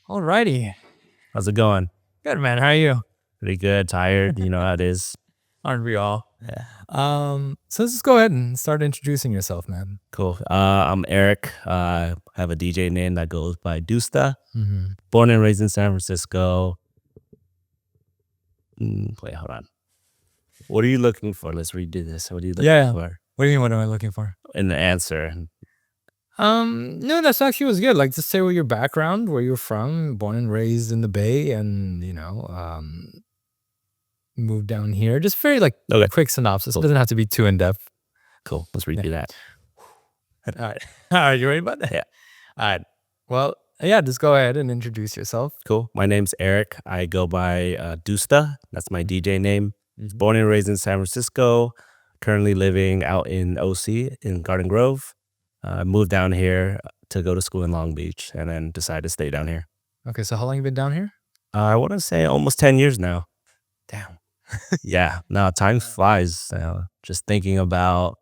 Alrighty. How's it going? Good, man. How are you? Pretty good. Tired. You know how it is. Aren't we all? Yeah. So let's just go ahead and start introducing yourself, man. Cool. I'm Eric. I have a DJ name that goes by Doostah. Mm-hmm. Born and raised in San Francisco. Wait, hold on. What are you looking for? Let's redo this. What are you looking for? What do you mean? What am I looking for? In the answer. No, that's actually was good. Like, just say what your background, where you're from, born and raised in the Bay, and moved down here. Just very quick synopsis. Cool. It doesn't have to be too in depth. Cool. Let's redo that. All right. You ready about that? Yeah. All right. Well, yeah. Just go ahead and introduce yourself. Cool. My name's Eric. I go by Doostah. That's my DJ name. Mm-hmm. Born and raised in San Francisco. Currently living out in OC in Garden Grove. I moved down here to go to school in Long Beach and then decided to stay down here. Okay, so how long you been down here? I want to say almost 10 years now. Damn. Yeah, no, time flies. Just thinking about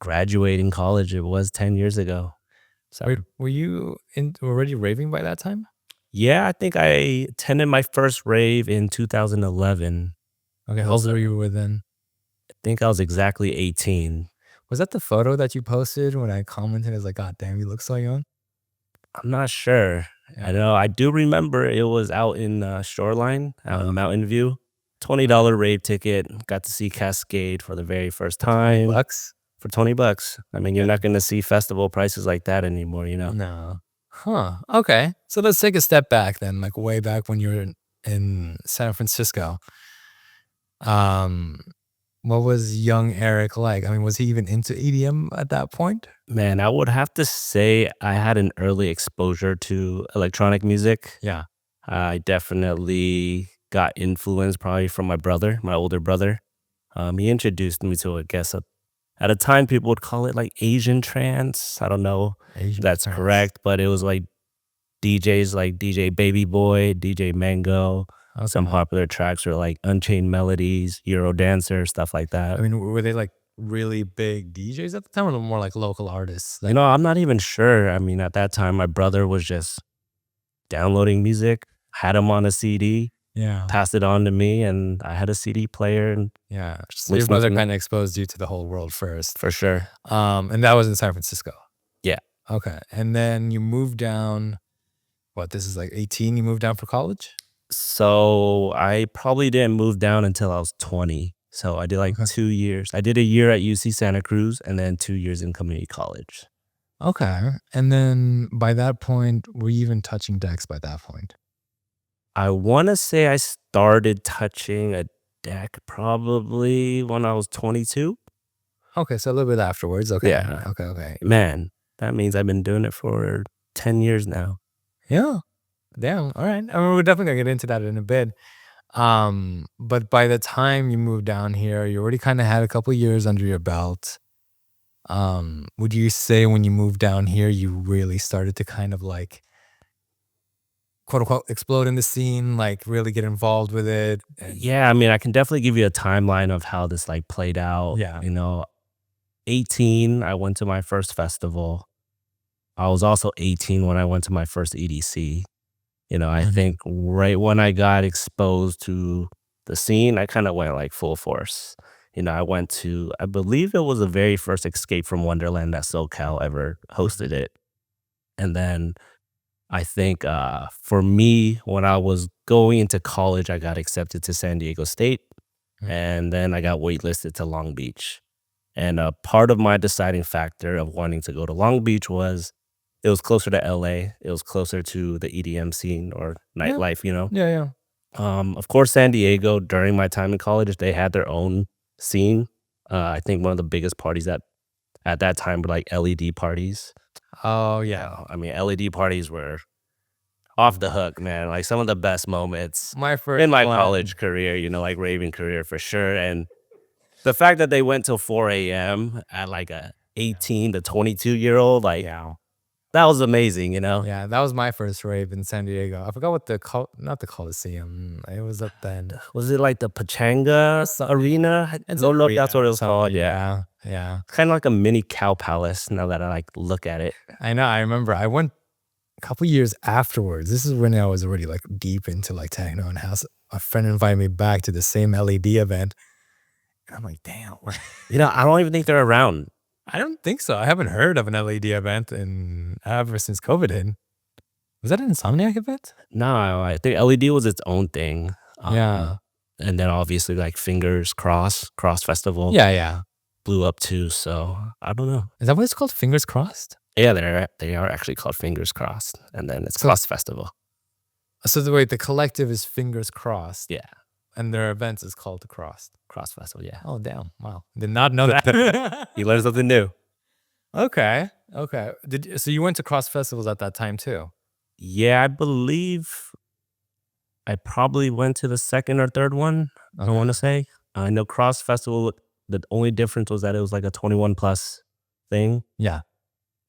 graduating college, it was 10 years ago. So, Wait, were you already raving by that time? yeah, I think I attended my first rave in 2011. Okay, how old were you then? I think I was exactly 18. Was that the photo that you posted when I commented? It's like, God damn, you look so young. I'm not sure. Yeah. I know. I do remember it was out in Shoreline, out in Mountain View. $20 rave ticket. Got to see Cascade for the very first time. Bucks? For $20. I mean, you're not going to see festival prices like that anymore, you know? No. Huh. Okay. So let's take a step back then, like way back when you were in San Francisco. What was young Eric like? I mean, was he even into EDM at that point? Man, I would have to say I had an early exposure to electronic music. Yeah. I definitely got influenced probably from my brother, my older brother. He introduced me to, I guess, at a time people would call it like Asian trance. I don't know if that's correct, but it was like DJs like DJ Baby Boy, DJ Mango. Okay. Some popular tracks were like Unchained Melodies, Euro Dancer, stuff like that. I mean, were they like really big DJs at the time, or more like local artists? You know, I'm not even sure. I mean, at that time, my brother was just downloading music, had him on a CD, Yeah. passed it on to me, and I had a CD player. And Yeah. So your listening brother to- kind of exposed you to the whole world first. for sure. And that was in San Francisco. Yeah. Okay. And then you moved down, this is like 18, you moved down for college? So I probably didn't move down until I was 20. So I did like 2 years. I did a year at UC Santa Cruz and then 2 years in community college. Okay. And then by that point, were you even touching decks by that point? I want to say I started touching a deck probably when I was 22. Okay. So a little bit afterwards. Okay. Yeah. Okay. Man, that means I've been doing it for 10 years now. Yeah. Damn. All right. I mean, we're definitely gonna get into that in a bit. But by the time you moved down here, you already kind of had a couple years under your belt. Would you say when you moved down here, you really started to kind of like, quote unquote, explode in the scene, like really get involved with it? Yeah, I mean, I can definitely give you a timeline of how this like played out. Yeah. You know, 18, I went to my first festival. I was also 18 when I went to my first EDC. You know, I think right when I got exposed to the scene, I kind of went like full force. You know, I went to, I believe it was the very first Escape from Wonderland that SoCal ever hosted it. And then I think for me, when I was going into college, I got accepted to San Diego State. And then I got waitlisted to Long Beach. And part of my deciding factor of wanting to go to Long Beach was it was closer to LA. It was closer to the EDM scene or nightlife, you know? Yeah. Of course, San Diego, during my time in college, they had their own scene. I think one of the biggest parties at that time were like LED parties. Oh, yeah. I mean, LED parties were off the hook, man. Like some of the best moments My first in my one- college career, you know, like raving career for sure. And the fact that they went till 4 a.m. at like a 18 to 22-year-old, like, Yeah. That was amazing, you know? Yeah, that was my first rave in San Diego. I forgot what not the Coliseum. It was up then. Was it like the Pachanga Arena? I It's an don't know if arena that's what it or was called. something. Yeah. Yeah, yeah. Kind of like a mini cow palace now that I like look at it. I know. I remember I went a couple years afterwards. This is when I was already like deep into like techno and house. A friend invited me back to the same LED event. And I'm like, damn. You know, I don't even think they're around. I don't think so. I haven't heard of an LED event ever since COVID hit. Was that an Insomniac event? No, I think LED was its own thing. Yeah. And then obviously like Cross Festival Yeah, yeah. blew up too. So I don't know. Is that what it's called? Fingers crossed? Yeah, they are actually called Fingers Crossed. And then it's So- Cross Festival. So the collective is Fingers Crossed. Yeah. And their events is called the Crossed. Cross Festival, yeah. Oh, damn. Wow. Did not know that. You learn something new. Okay. Okay. So you went to Cross Festivals at that time too? Yeah, I believe I probably went to the second or third one, I want to say. I know Cross Festival, the only difference was that it was like a 21 plus thing. Yeah.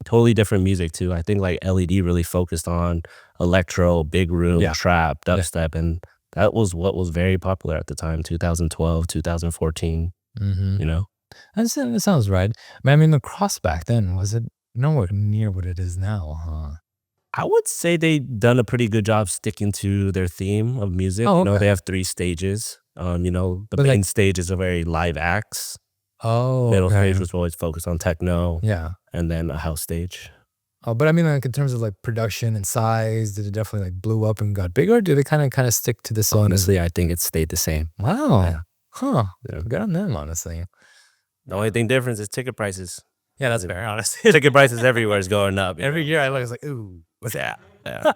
Totally different music too. I think like LED really focused on electro, big room, Yeah. trap, dubstep, and that was what was very popular at the time, 2012, 2014, Mm-hmm. you know? That sounds right. But I mean, the Cross back then, was it nowhere near what it is now, huh? I would say they done a pretty good job sticking to their theme of music. Oh, You know, okay. they have 3 stages. You know, the But, main like- stage is a very live acts. Oh, Middle okay. stage was always focused on techno, Yeah. and then a house stage. Oh, but I mean, like in terms of like production and size, did it definitely like blew up and got bigger? Or did it kind of stick to the same? Honestly, I think it stayed the same. Wow. Yeah. Huh. Yeah. Good on them, honestly. The only thing difference is ticket prices. Yeah, that's fair, honestly. Ticket prices everywhere is going up. you Every know? year I look, it's like, ooh, what's that? Yeah.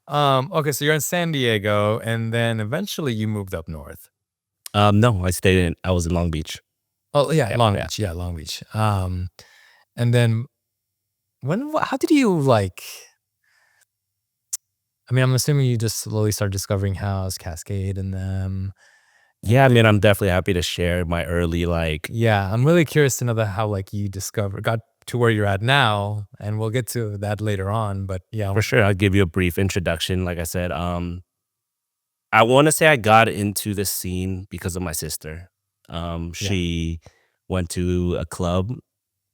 Okay, so you're in San Diego, and then eventually you moved up north. No, I was in Long Beach. Oh yeah, Yeah, Long yeah. Beach. Yeah, Long Beach. And then how did you like? I mean, I'm assuming you just slowly started discovering house, Cascade, and them. Yeah, I mean, I'm definitely happy to share my early Yeah, I'm really curious to know how like you got to where you're at now, and we'll get to that later on. But yeah, for sure. I'll give you a brief introduction. Like I said, I want to say I got into the scene because of my sister. She went to a club,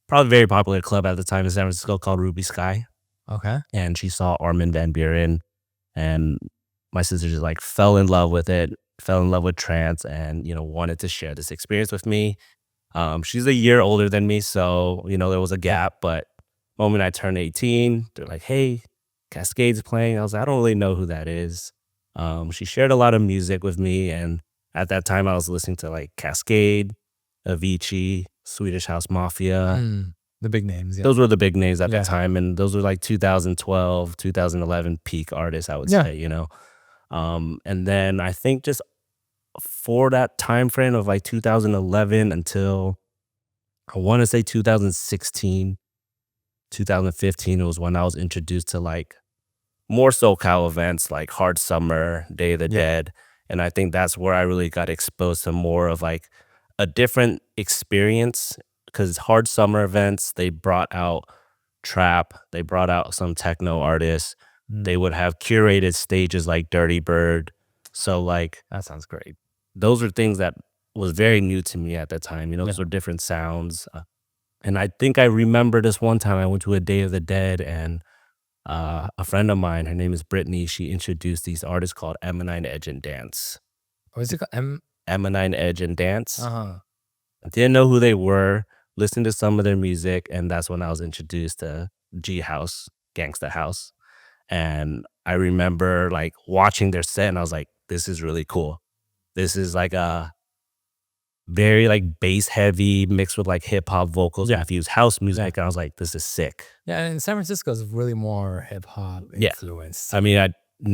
probably a very popular club at the time in San Francisco called Ruby Sky, okay. and she saw Armin van Buuren, and my sister just like fell in love with it, fell in love with trance, and wanted to share this experience with me. She's a year older than me, so there was a gap. But the moment I turned 18, they're like, "Hey, Cascade's playing." I was like, "I don't really know who that is." She shared a lot of music with me, and at that time, I was listening to like Cascade, Avicii, Swedish House Mafia. The big names. Yeah. Those were the big names at Yeah. the time, and those were like 2012, 2011 peak artists, I would Yeah. say. And then I think just for that time frame of like 2011 until I want to say 2016, 2015, it was when I was introduced to like more SoCal events like Hard Summer, Day of the Yeah. Dead. And I think that's where I really got exposed to more of like a different experience, because Hard Summer events, they brought out trap, they brought out some techno artists. They would have curated stages like Dirty Bird. So like That sounds great. those are things that was very new to me at that time. Those Yeah. were different sounds. And I think I remember this one time I went to a Day of the Dead, and a friend of mine, her name is Brittany, she introduced these artists called M9 Edge and Dance. What is it called? M9 Edge and Dance. Uh-huh. I didn't know who they were, listened to some of their music, and that's when I was introduced to G House, Gangsta House. And I remember like watching their set, and I was like, this is really cool. This is like a very like bass heavy mixed with like hip hop vocals. Yeah. Infused house music. And I was like, this is sick. Yeah, and San Francisco is really more hip hop Yeah. influenced. I mean, I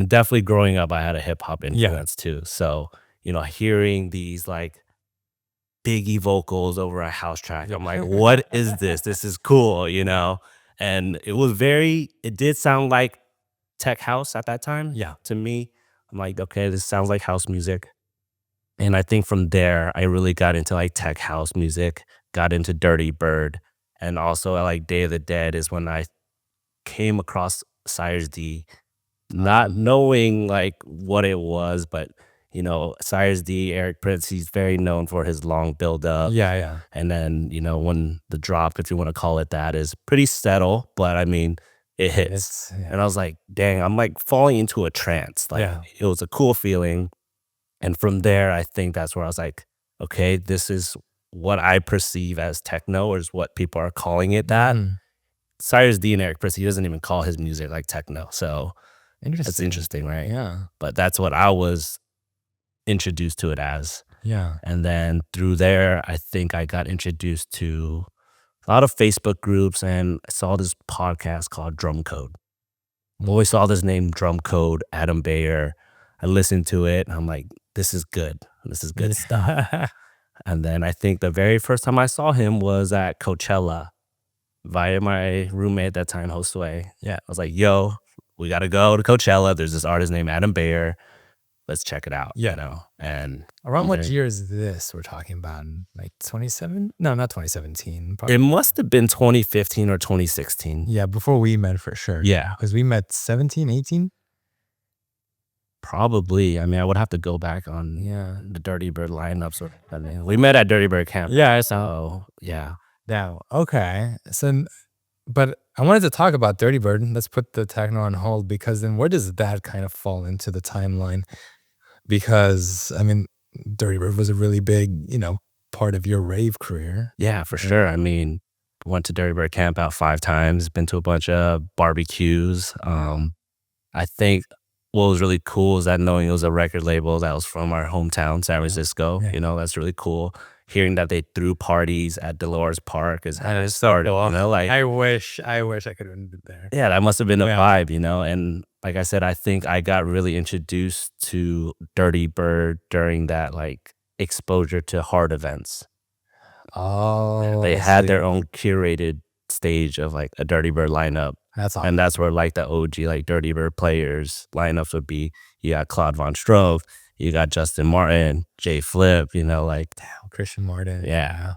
definitely growing up, I had a hip hop influence too. So, hearing these like Biggie vocals over a house track, I'm like, what is this? This is cool, And it did sound like tech house at that time. Yeah. To me, I'm like, okay, this sounds like house music. And I think from there, I really got into like tech house music, got into Dirty Bird. And also like Day of the Dead is when I came across Cyrus D, not knowing like what it was, but Cyrus D, Eric Prince, he's very known for his long build up. Yeah, yeah. And then, when the drop, if you want to call it that, is pretty subtle, but I mean, it hits. Yeah. And I was like, dang, I'm like falling into a trance. Like, Yeah. it was a cool feeling. And from there, I think that's where I was like, okay, this is what I perceive as techno, or is what people are calling it that. Cyrus D and Eric Prince, he doesn't even call his music like techno. So that's interesting, right? Yeah. But that's what I was introduced to it as. Yeah. And then through there, I think I got introduced to a lot of Facebook groups, and I saw this podcast called Drum Code. I always saw this name, Drum Code, Adam Bayer. I listened to it, and I'm like, this is good. This is good stuff. And then I think the very first time I saw him was at Coachella via my roommate at that time, Josue. Yeah. I was like, yo, we got to go to Coachella. There's this artist named Adam Bayer. Let's check it out. Yeah. And around what year is this we're talking about? Like 27? No, not 2017. Probably. It must have been 2015 or 2016. Yeah, before we met for sure. Yeah. Because we met 17, 18? Probably. I mean, I would have to go back on the Dirty Bird lineups. We met at Dirty Bird Camp. Yeah. So, yeah. Now, okay. So, but I wanted to talk about Dirty Bird. Let's put the techno on hold, because then where does that kind of fall into the timeline? Because, I mean, Dirty Bird was a really big, part of your rave career. Yeah, for sure. I mean, went to Dirty Bird Camp out 5 times, been to a bunch of barbecues. I think what was really cool is that knowing it was a record label that was from our hometown, San Francisco, that's really cool. Hearing that they threw parties at Dolores Park is how it started, like I wish I could have been there. Yeah, that must have been a vibe, and like I said, I think I got really introduced to Dirty Bird during that like exposure to hard events. Oh, They had their own curated stage of like a Dirty Bird lineup. That's awesome. And that's where like the OG like Dirty Bird players lineups would be. You got Claude Von Stroke, you got Justin Martin, Jay Flip, like damn, Christian Martin. Yeah.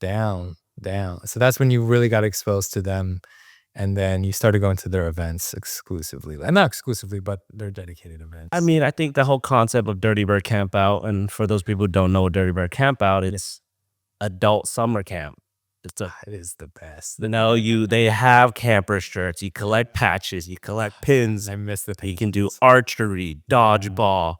Down. So that's when you really got exposed to them, and then you started going to their events exclusively. And not exclusively, but their dedicated events. I mean, I think the whole concept of Dirty Bird Camp Out, and for those people who don't know what Dirty Bird Camp Out, it's adult summer camp. It is the best. They have camper shirts. You collect patches. You collect pins. I miss the things. You can do archery, dodgeball,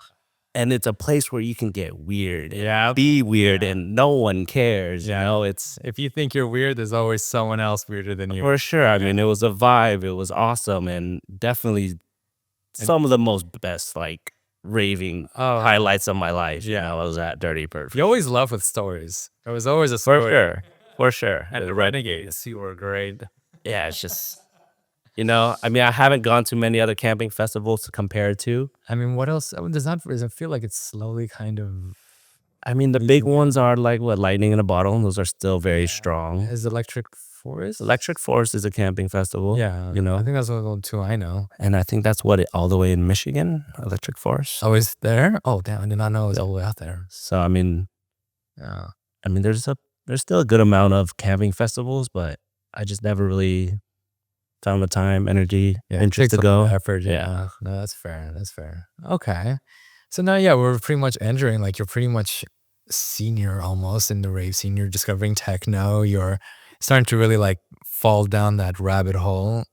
and it's a place where you can get weird. Be weird, and no one cares. It's if you think you're weird, there's always someone else weirder than you. For sure. I mean, it was a vibe. It was awesome, and definitely some of the most best like raving highlights of my life. I was at Dirty Bird. You always love with stories. There was always a story. For sure. And the Renegades, you were great. Yeah, it's just, I mean, I haven't gone to many other camping festivals to compare it to. I mean, what else? Does it feel like it's slowly kind of... I mean, the big ones are like, Lightning in a Bottle. Those are still very strong. Is Electric Forest? Electric Forest is a camping festival. Yeah. I think that's the two I know. And I think that's all the way in Michigan, Electric Forest. Oh, is there? Oh, damn. I did not know it was all the way out there. So, I mean, there's still a good amount of camping festivals, but I just never really found the time, energy, interest to go. Effort, No, that's fair. Okay. So now, we're pretty much entering, like, you're pretty much senior almost in the rave scene. You're discovering techno. You're starting to really, like, fall down that rabbit hole.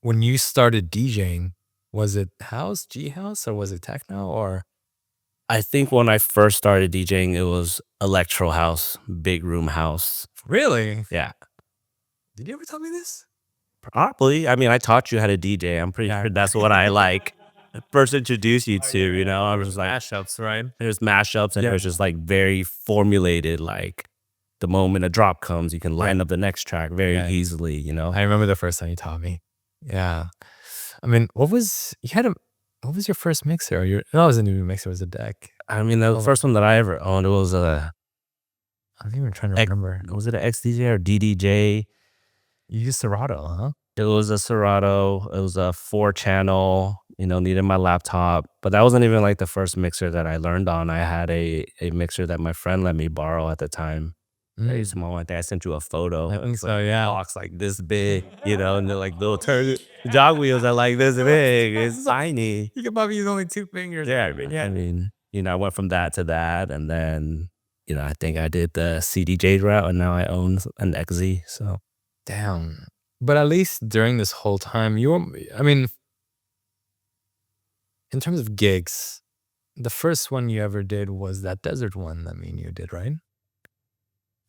When you started DJing, was it house, G house, or was it techno, or... I think when I first started DJing, it was electro house, big room house. Really? Yeah. Did you ever tell me this? Probably. I mean, I taught you how to DJ. I'm pretty sure that's what I like first introduced you to. I was like mashups, right? There's mashups, and there's just like very formulated. Like the moment a drop comes, you can line up the next track very easily. I remember the first time you taught me. Yeah. I mean, what was your first mixer? It wasn't even a mixer, it was a deck. I mean, the first one that I ever owned, it was I'm even trying to remember. Was it an XDJ or DDJ? You used Serato, huh? It was a Serato. It was a 4-channel, needed my laptop. But that wasn't even like the first mixer that I learned on. I had a mixer that my friend let me borrow at the time. very Mm. small. I think I sent you a photo. I think It's like so, yeah. box like this big, and they're like little turn jog wheels are like this big. It's tiny. You could probably use only 2 fingers. Yeah, Yeah. I mean, I went from that to that, and then I think I did the CDJ route, and now I own an XZ. So Damn. But at least during this whole time, you were I mean, in terms of gigs, the first one you ever did was that desert one that me and you did, right?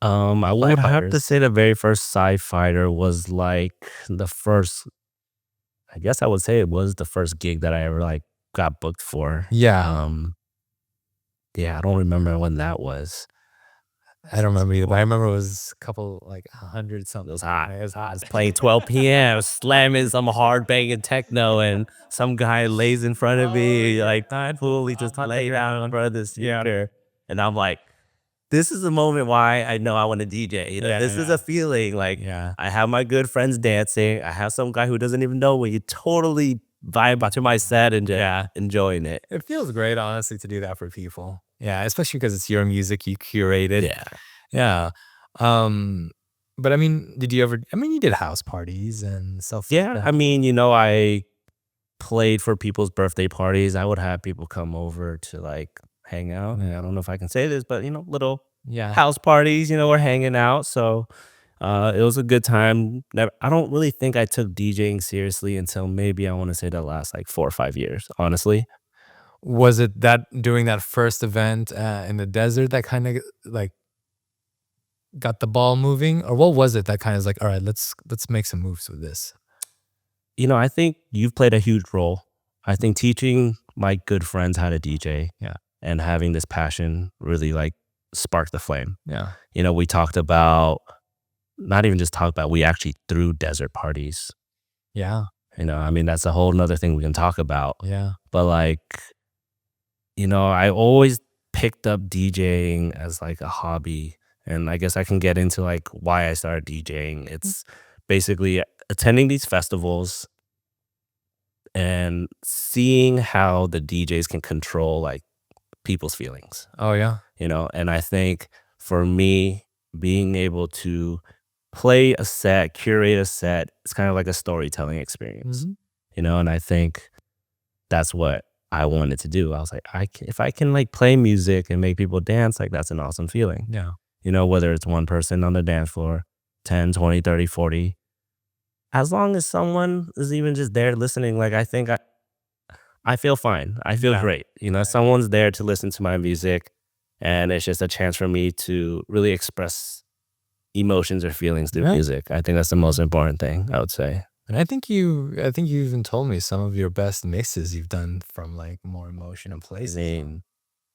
I Fly would have to Fighters. say the very first Sci-Fighter was like the first. I guess I would say it was the first gig that I ever like got booked for. Yeah. Yeah, I don't remember when that was. I don't remember either, but I remember it was a couple, like, 100 It something. was hot. It was I hot. was playing 12 p.m., slamming some hard banging techno, and some guy lays in front of me, like, not fully just lay down in front of the speaker. And I'm like, this is a moment why I know I want to DJ. This is a feeling. Like, Yeah. I have my good friends dancing. I have some guy who doesn't even know me. You totally vibe to my set and just enjoying it. It feels great, honestly, to do that for people. Yeah, especially because it's your music, you curated. Yeah. Yeah. Um, but I mean, did you ever you did house parties and stuff like Yeah. that. I mean, I played for people's birthday parties. I would have people come over to like hang out. And I don't know if I can say this, but little Yeah. house parties, we're hanging out. So it was a good time. I don't really think I took DJing seriously until maybe I want to say the last like 4 or 5 years, honestly. Was it that during that first event in the desert that kind of like got the ball moving, or what was it that kind of like, all right, let's make some moves with this? I think you've played a huge role. I think teaching my good friends how to DJ Yeah. and having this passion really like sparked the flame. Yeah. We talked about, not even just talked about, we actually threw desert parties. Yeah. I mean, that's a whole nother thing we can talk about. Yeah. But like, I always picked up DJing as like a hobby. And I guess I can get into like why I started DJing. It's basically attending these festivals and seeing how the DJs can control like people's feelings, Oh yeah. and I think for me, being able to play a set, curate a set, it's kind of like a storytelling experience, Mhm. and I think that's what I wanted to do. I was like, if I can like play music and make people dance, like that's an awesome feeling, Yeah. whether it's one person on the dance floor, 10, 20, 30, 40, as long as someone is even just there listening, like I think I feel fine. I feel Yeah. great. Someone's there to listen to my music, and it's just a chance for me to really express emotions or feelings through Yeah. music. I think that's the most important thing, I would say. And I think you even told me some of your best mixes you've done from like more emotion and I places. mean,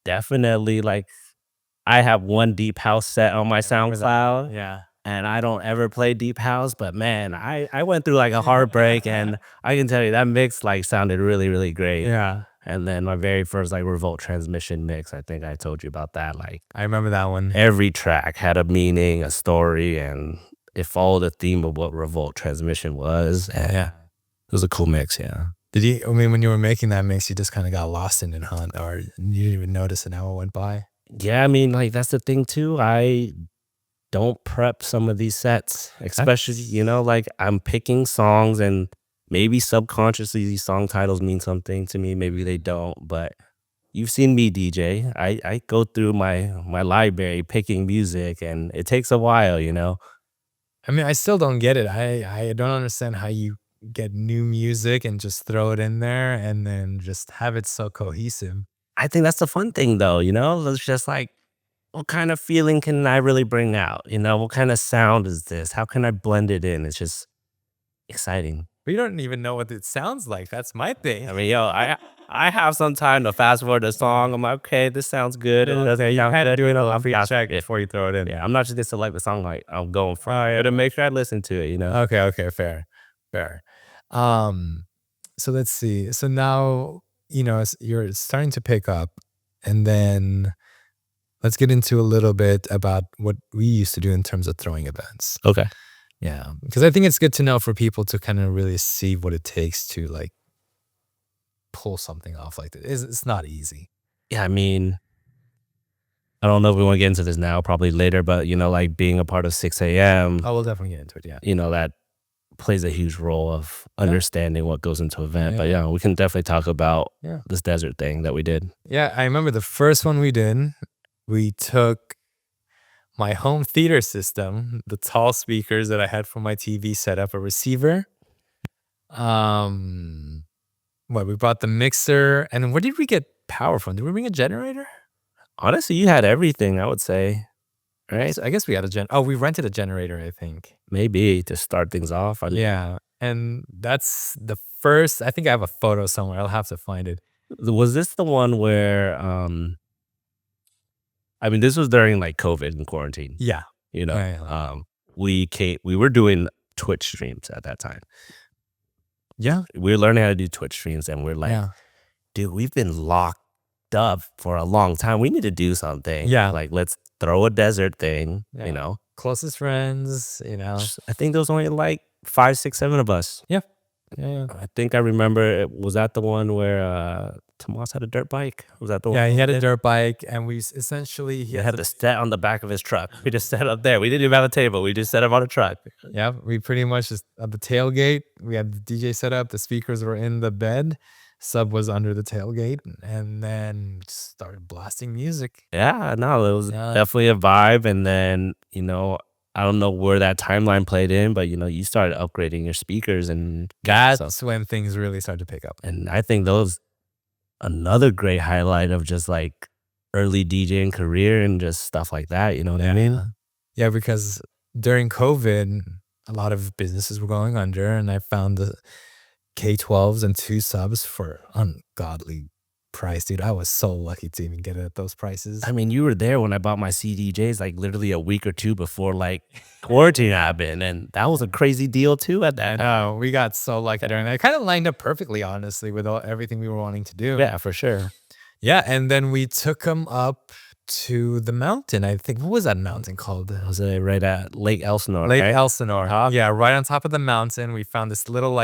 definitely, like, I have one deep house set on my SoundCloud, Yeah. and I don't ever play deep house, but man, I went through like a heartbreak, and I can tell you that mix like sounded really, really great. Yeah. And then my very first like Revolt transmission mix, I think I told you about that. Like I remember that one. every track had a meaning, a story, and it followed the theme of what Revolt transmission was. And Yeah. it was a cool mix, yeah. I mean, when you were making that mix, you just kind of got lost in it, huh? Or you didn't even notice an hour went by? Yeah, I mean, like that's the thing too. I don't prep some of these sets, especially, like I'm picking songs and maybe subconsciously these song titles mean something to me. Maybe they don't, but you've seen me DJ. I go through my library picking music, and it takes a while, I mean, I still don't get it. I don't understand how you get new music and just throw it in there and then just have it so cohesive. I think that's the fun thing though, It's just like, what kind of feeling can I really bring out? What kind of sound is this? How can I blend it in? It's just exciting. But you don't even know what it sounds like. That's my thing. I mean, I have some time to fast forward the song. I'm like, okay, this sounds good. Okay, You had to do it a free fast- check yeah, before you throw it in. yeah, I'm not just gonna select the song like I'm going for. I gotta make sure I listen to it, Okay, okay, fair, fair. Um, so let's see. So now, you're starting to pick up, and then let's get into a little bit about what we used to do in terms of throwing events. Okay. Yeah, because I think it's good to know for people to kind of really see what it takes to like pull something off like this. It's not easy. Yeah, I mean, I don't know if we want to get into this now, probably later, but like being a part of 6 a.m., Oh, we'll definitely get into it. Yeah. that plays a huge role of Yeah. understanding what goes into an event. But Yeah. yeah, we can definitely talk about Yeah. this desert thing that we did. Yeah. I remember the first one we did, we took my home theater system, the tall speakers that I had for my TV set up, a receiver. We brought the mixer, and where did we get power from? Did we bring a generator? Honestly, you had everything, I would say, right? I guess we had we rented a generator, I think. Maybe to start things off. Yeah, and that's the first. I think I have a photo somewhere. I'll have to find it. Was this the one where, I mean, this was during like COVID and quarantine, Yeah. we were doing Twitch streams at that time. Yeah. We were learning how to do Twitch streams, and we're like, Yeah. dude, we've been locked up for a long time. We need to do something. Yeah. Like, let's throw a desert thing, Yeah. Closest friends, I think there was only like 5, 6, 7 of us. Yeah. Yeah. I think I remember, was that the one where Tomas had a dirt bike? Was that the one? Yeah, he had a dirt bike, and we essentially He had the set on the back of his truck. We just set up there. We didn't even have a table. We just set up on a truck. Yeah, we pretty much just at the tailgate. We had the DJ set up. The speakers were in the bed. Sub was under the tailgate, and then just started blasting music. Yeah, no, it was definitely a vibe. And then, I don't know where that timeline played in, but you started upgrading your speakers, and that's when things really started to pick up. And I think those another great highlight of just like early DJing career and just stuff like that. You know what I mean? Yeah, because during COVID, a lot of businesses were going under, and I found the K12s and 2 subs for ungodly price, dude. I was so lucky to even get it at those prices. I mean, you were there when I bought my CDJs, like literally a week or two before like quarantine happened, and that was a crazy deal too at that. Oh, we got so lucky during that. It kind of lined up perfectly, honestly, with everything we were wanting to do. Yeah, for sure. Yeah, and then we took them up to the mountain. I think, what was that mountain called? Was it right at Lake Elsinore? Lake Elsinore. Yeah, right on top of the mountain. We found this little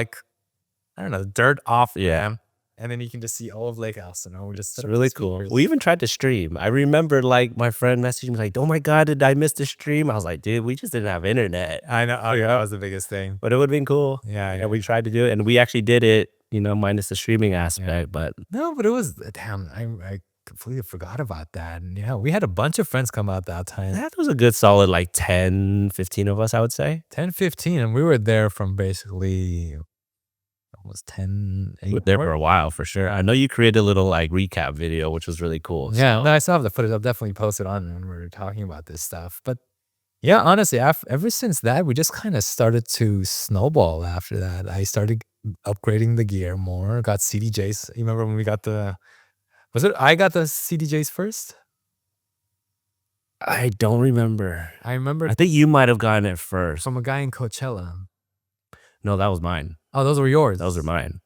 dirt off ramp. And then you can just see all of Lake Elsinore. It's really cool. We even tried to stream. I remember like my friend messaged me like, "Oh my God, did I miss the stream?" I was like, "Dude, we just didn't have internet." I know. Oh, yeah, that was the biggest thing. But it would have been cool. Yeah. We tried to do it, and we actually did it, minus the streaming aspect. But no, but it was, damn, I completely forgot about that. And yeah, we had a bunch of friends come out that time. That was a good solid like 10, 15 of us, I would say. 10, 15. And we were there from basically almost 10, 8. We were there for a while, for sure. I know you created a little like recap video, which was really cool. Yeah, no, I still have the footage. I'll definitely post it on when we were talking about this stuff. But yeah, honestly, ever since that, we just kind of started to snowball after that. I started upgrading the gear more, got CDJs. You remember when we got I got the CDJs first? I don't remember. I remember. I think you might have gotten it first. From a guy in Coachella. No, that was mine. Oh, those were yours? Those are mine.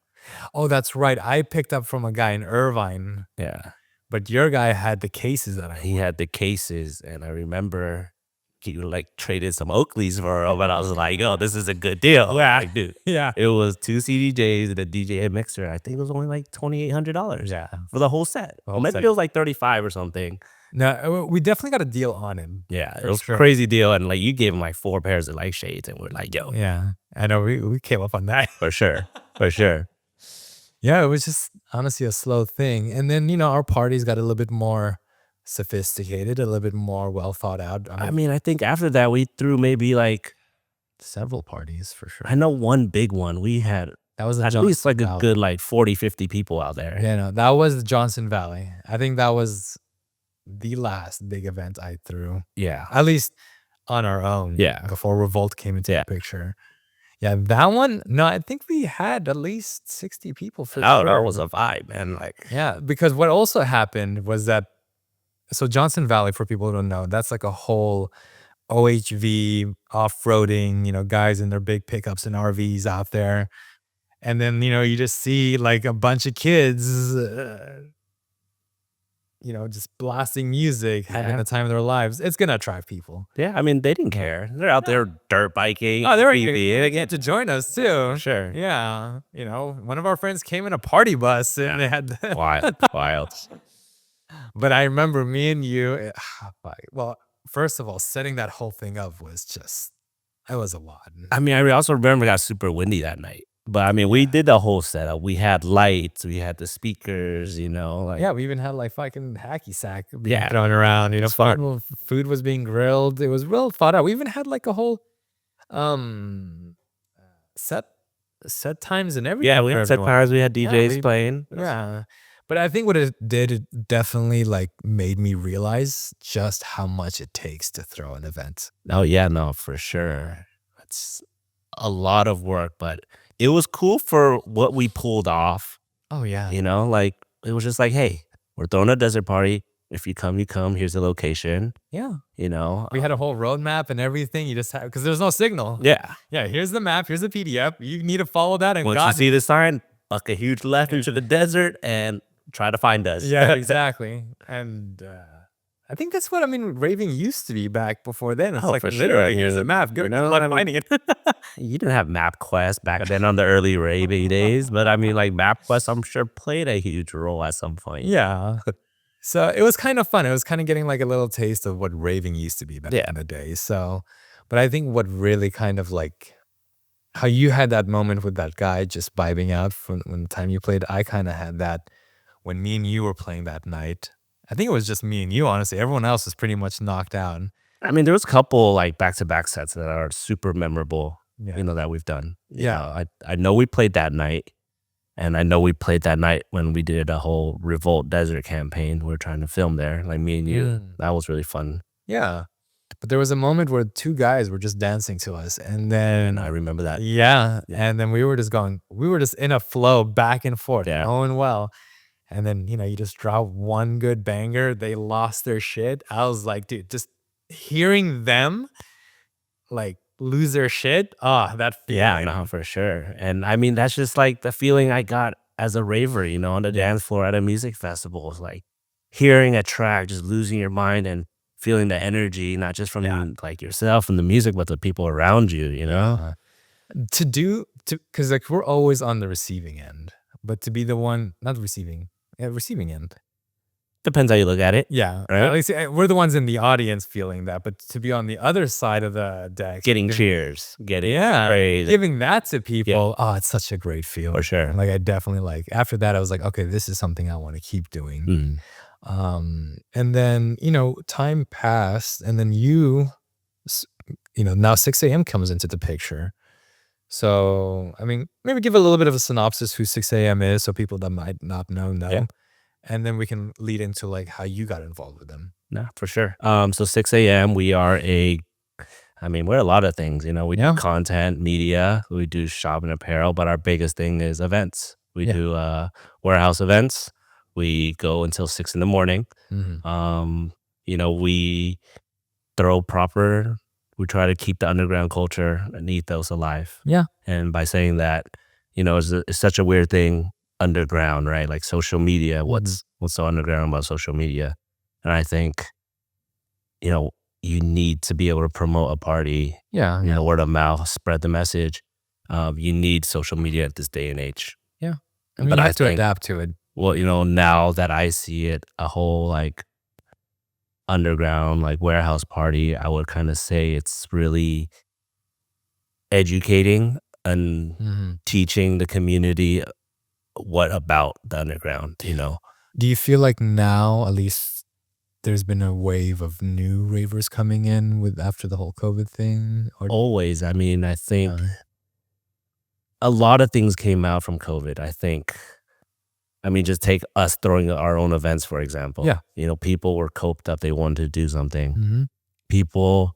Oh, that's right. I picked up from a guy in Irvine. Yeah. But your guy had the cases He had the cases, and I remember he like traded some Oakleys for them, and I was like, "Oh, this is a good deal." Yeah. Like, dude. Yeah. It was 2 CDJs and a DJ mixer. I think it was only like $2,800. Yeah. For the whole set. Maybe it was like 35 or something. No, we definitely got a deal on him. Yeah, it was a crazy deal, and like you gave him like 4 pairs of like shades, and we're like, "Yo." Yeah, I know we came up on that for sure, for sure. Yeah, it was just honestly a slow thing, and then our parties got a little bit more sophisticated, a little bit more well thought out. I mean, I think after that we threw maybe like several parties for sure. I know one big one we had. That was at least like a good like 40, 50 people out there. Yeah, no, that was the Johnson Valley. I think that was the last big event I threw. Yeah. At least on our own. Yeah. Before Revolt came into the picture. Yeah, that one, no, I think we had at least 60 people for sure. That was a vibe, man. Like, yeah, because what also happened was that, so Johnson Valley, for people who don't know, that's like a whole OHV off-roading, guys in their big pickups and RVs out there. And then, you just see like a bunch of kids, just blasting music, having the time of their lives. It's going to attract people. Yeah, I mean, they didn't care. They're out there dirt biking. Oh, they were they get to join us too. Sure. Yeah. One of our friends came in a party bus and they had wild. But I remember me and you, well, first of all, setting that whole thing up was just, it was a lot. I mean, I also remember it got super windy that night. But I mean, we Yeah. did the whole setup. We had lights, we had the speakers, like Yeah, we even had like fucking hacky sack being yeah, thrown around, it's fun. food was being grilled. It was real thought out. We even had like a whole um set set times and Yeah, everything we for had set everyone. times, we had Yeah, DJs playing. yeah. But I think what it did, it definitely like made me realize just how much it takes to throw an event. Oh yeah, no, for sure. That's a lot of work, but it was cool for what we pulled off. Oh yeah. Like it was just like, hey, we're throwing a desert party. If you come, you come. Here's the location. Yeah. You know, We had a whole roadmap and everything. You just had, because there's no signal. yeah. Yeah, here's the map, here's the PDF. You need to follow that and Once you see the sign, fuck a huge left into the desert and try to find us. yeah, exactly. And I think that's what, I mean, raving used to be back before then. It's Oh, like for literally, sure. here's the map. Good luck finding it. You didn't have MapQuest back then on the early raving days, but I mean, like MapQuest, I'm sure played a huge role at some point. Yeah. So it was kind of fun. It was kind of getting like a little taste of what raving used to be back Yeah. in the day. So, but I think what really kind of like how you had that moment with that guy just vibing out from when the time you played, I kind of had that when me and you were playing that night. I think it was just me and you, honestly. Everyone else was pretty much knocked out. I mean, there was a couple like back-to-back sets that are super memorable, Yeah. that we've done. Yeah. I know we played that night, and I know we played that night when we did a whole Revolt Desert campaign. We were trying to film there, like me and you. Mm. That was really fun. Yeah. But there was a moment where two guys were just dancing to us. And then, And I remember that. yeah. Yeah. And then we were just in a flow back and forth, Yeah. going well. And then, you just drop one good banger. They lost their shit. I was like, dude, just hearing them like lose their shit. That Yeah, feeling. no, for sure. And I mean, that's just like the feeling I got as a raver, on the dance floor at a music festival. It's like hearing a track, just losing your mind and feeling the energy, not just from like yourself and the music, but the people around you. Because like we're always on the receiving end, but to be the one, not receiving, receiving end. Depends how you look at it. Yeah. Right? At least we're the ones in the audience feeling that, but to be on the other side of the deck, Getting cheers, getting yeah, praise. giving that to people. Oh, it's such a great feeling. For sure. Like I definitely like after that, I was like, okay, this is something I want to keep doing. Mm. And then, time passed and then now 6 a.m. comes into the picture. So, I mean, maybe give a little bit of a synopsis who 6 a.m. is so people that might not know. Yeah. And then we can lead into like how you got involved with them. No, for sure. So 6 a.m. we're a lot of things, we do content, media, we do shop and apparel, but our biggest thing is events. We do warehouse events. We go until 6 in the morning. Mm-hmm. We try to keep the underground culture and ethos alive. Yeah. And by saying that, it's such a weird thing, underground, right? Like social media, what's so underground about social media? And I think, you need to be able to promote a party, word of mouth, spread the message. You need social media at this day and age. Yeah. I mean, But you I have to think- adapt to it. Well, now that I see it, a whole like underground like warehouse party, I would kind of say it's really educating and teaching the community what about the underground, Do you feel like now, at least, there's been a wave of new ravers coming in after the whole COVID thing? Or Always. I mean, I think a lot of things came out from COVID. Just take us throwing our own events, for example. Yeah. People were coped up. They wanted to do something. Mm-hmm. People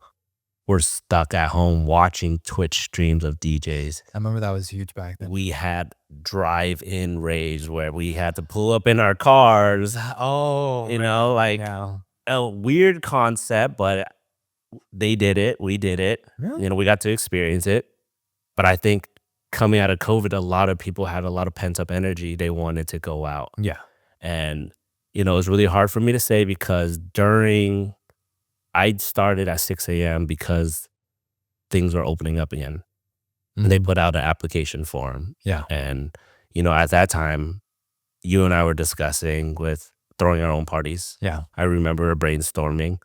were stuck at home watching Twitch streams of DJs. I remember that was huge back then. We had drive-in raves where we had to pull up in our cars. Oh, A weird concept, but they did it. We did it. Yeah. We got to experience it. But I think coming out of COVID, a lot of people had a lot of pent-up energy. They wanted to go out. Yeah. And, it was really hard for me to say because I started at 6 a.m. because things were opening up again. Mm-hmm. And they put out an application form. Yeah. And, at that time, you and I were discussing with throwing our own parties. Yeah. I remember brainstorming.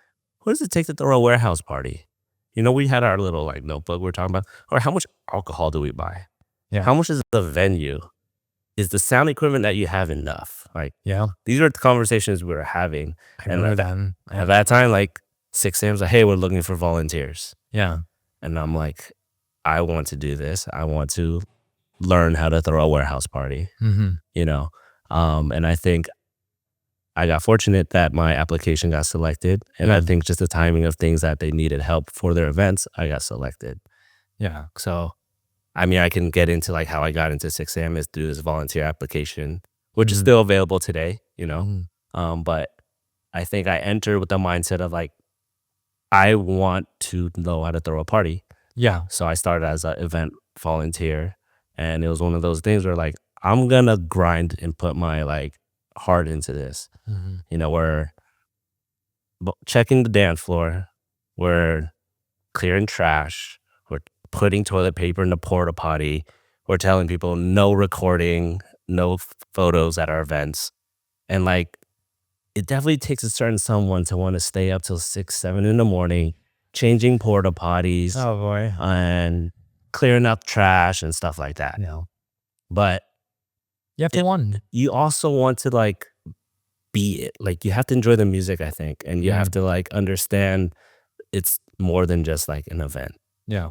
What does it take to throw a warehouse party? We had our little like notebook we're talking about. Or how much alcohol do we buy? Yeah. How much is the venue? Is the sound equipment that you have enough? Like, Yeah. these are the conversations we were having. I And remember that. at that time, like 6 a.m.'s like, hey, we're looking for volunteers. Yeah. And I'm like, I want to do this. I want to learn how to throw a warehouse party, Mm-hmm. And I think I got fortunate that my application got selected. And I think just the timing of things that they needed help for their events, I got selected. Yeah. So, I mean, I can get into like how I got into 6 a.m. is through this volunteer application, which is still available today, But I think I entered with the mindset of like, I want to know how to throw a party. Yeah. So I started as an event volunteer, and it was one of those things where like, I'm gonna grind and put my like heart into this. We're checking the dance floor, we're clearing trash, we're putting toilet paper in the porta potty, we're telling people no recording, no photos at our events. And like, it definitely takes a certain someone to want to stay up till 6, 7 in the morning, changing porta potties Oh boy. and clearing up trash and stuff like that. But You have to want. you also want to like be it. Like, you have to enjoy the music, I think, and you have to like understand it's more than just like an event. Yeah.